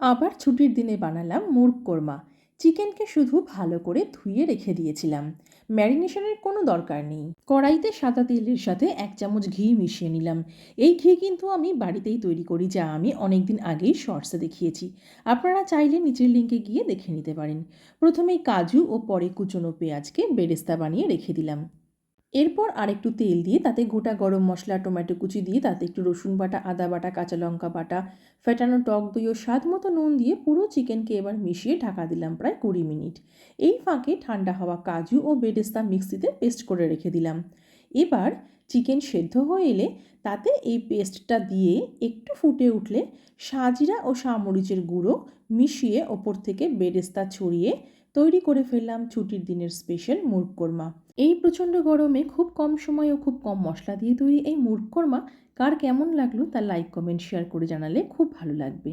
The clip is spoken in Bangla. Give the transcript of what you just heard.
আবার ছুটির দিনে বানালাম মুরগ কোরমা। চিকেনকে শুধু ভালো করে ধুয়ে রেখে দিয়েছিলাম, ম্যারিনেশনের কোনো দরকার নেই। কড়াইতে সাদা তেলের সাথে 1 চামচ ঘি মিশিয়ে নিলাম। এই ঘি কিন্তু আমি বাড়িতেই তৈরি করি, যা আমি অনেক দিন আগেই শর্টসে দেখিয়েছি। আপনারা চাইলে নিচের লিঙ্কে গিয়ে দেখে নিতে পারেন। প্রথমেই কাজু ও পরে কুচনো পেঁয়াজকে বেরেস্তা বানিয়ে রেখে দিলাম। এরপর আরেকটু তেল দিয়ে তাতে গোটা গরম মশলা, টমেটো কুচি দিয়ে তাতে একটু রসুন বাটা, আদা বাটা, কাঁচা লঙ্কা বাটা, ফেটানো টক দই ও স্বাদ মতো নুন দিয়ে পুরো চিকেনকে এবার মিশিয়ে ঢাকা দিলাম প্রায় 20 মিনিট। এই ফাঁকে ঠান্ডা হওয়া কাজু ও বেরেস্তা মিক্সিতে পেস্ট করে রেখে দিলাম। এবার চিকেন সেদ্ধ হয়ে এলে তাতে এই পেস্টটা দিয়ে একটু ফুটে উঠলে সাজিরা ও সামরিচের গুঁড়ো মিশিয়ে ওপর থেকে বেরেস্তা ছড়িয়ে তৈরি করে ফেললাম ছুটির দিনের স্পেশাল মুরগ কোরমা। এই প্রচণ্ড গরমে খুব কম সময় ও খুব কম মশলা দিয়ে তৈরি এই মুরগ কোরমা কার কেমন লাগলো তা লাইক, কমেন্ট, শেয়ার করে জানালে খুব ভালো লাগবে।